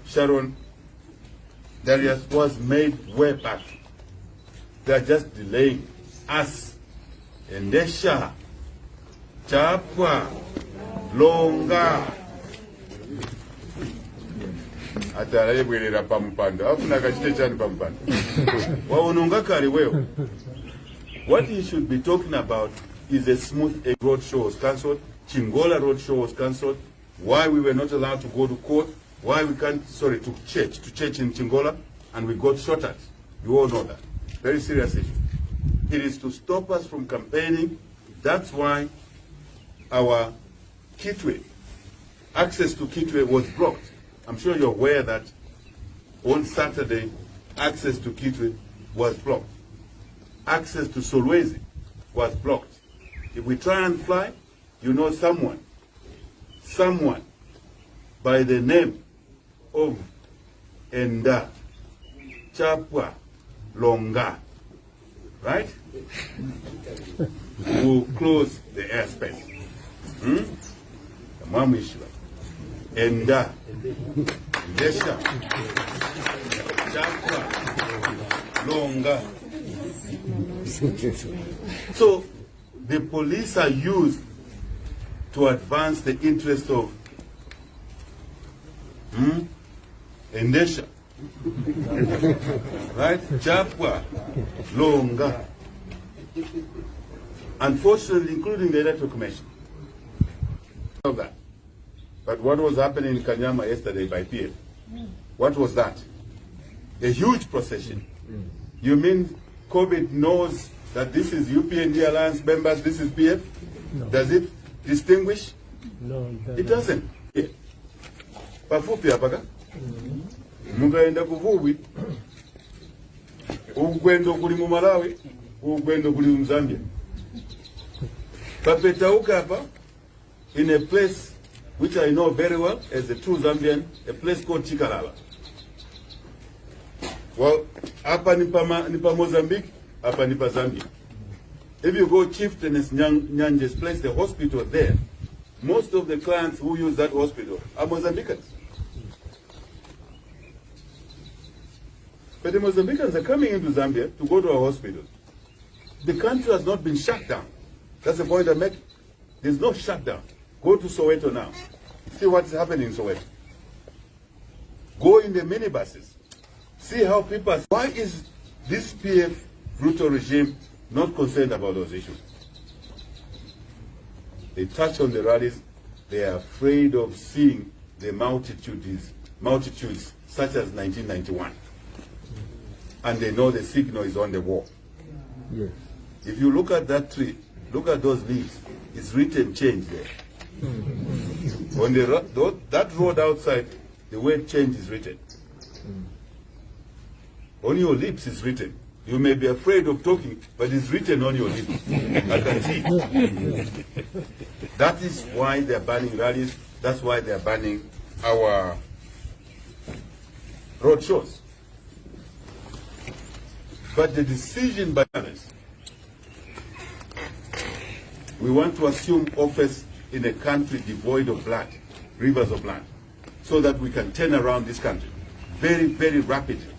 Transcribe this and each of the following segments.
Sharon Darius was made way back. They are just delaying us. Endesha, chapwa, longa. Ataraye bwerera pampando. Afuna kachite chani pampando. Waunonga kari weo. What he should be talking about is a smooth road show was cancelled. Chingola road show was cancelled. Why we were not allowed to go to court. Why we can't, to church in Chingola, and we got shot at. You all know that. Very serious issue. It is to stop us from campaigning. That's why our Kitwe, access to Kitwe was blocked. I'm sure you're aware that on Saturday, access to Kitwe was blocked. Access to Solwezi was blocked. If we try and fly, you know someone by the name of Enda Chapwa Longa, right? Will close the airspace. Mamishwa. Enda Desha Chapwa Longa. So the police are used to advance the interest of Endesha, right? Chapwa, Longa. Unfortunately, including the Electoral Commission. Of that. But what was happening in Kanyama yesterday by PF? What was that? A huge procession. You mean COVID knows that this is UPND Alliance members, this is PF? No. Does it distinguish? No, it doesn't. Pafupi apaka? Mukaenda kuvubi, ugwendo kuli mu Malawi, ugwendo kuli mu Zambia. Papetauka hapa in a place which I know very well as a true Zambian, a place called Chikalala. Well, hapa ni pa Mozambique, hapa ni pa Zambia. If you go Chieftainess Nyanje's place, the hospital there, most of the clients who use that hospital are Mozambicans. But the Mozambicans are coming into Zambia to go to our hospital. The country has not been shut down. That's the point I'm making. There's no shutdown. Go to Soweto now. See what's happening in Soweto. Go in the minibuses. See how people are. Why is this PF brutal regime not concerned about those issues? They touch on the rallies. They are afraid of seeing the multitudes such as 1991. And they know the signal is on the wall. Yes. If you look at that tree, look at those leaves. It's written change there. On that road outside, the word change is written. On your lips is written. You may be afraid of talking, but it's written on your lips. I can see it. That is why they're banning rallies. That's why they're banning our road shows. But the decision by others, we want to assume office in a country devoid of blood, rivers of blood, so that we can turn around this country very, very rapidly.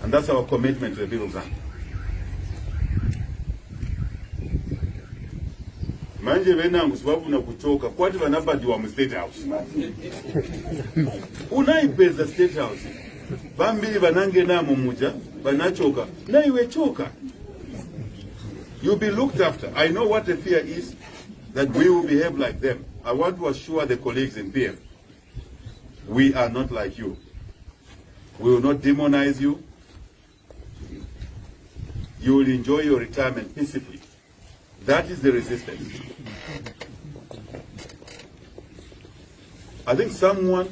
And that's our commitment to the people of Zambia. Manje venangu sibafuna kuchoka kwati vanabadiwa mu State House. Unaipeza State House. Bambili banange namo muja banachoka. Na iwe choka. You'll be looked after. I know what the fear is, that we will behave like them. I want to assure the colleagues in PF, we are not like you. We will not demonize you. You will enjoy your retirement peacefully. That is the resistance. I think someone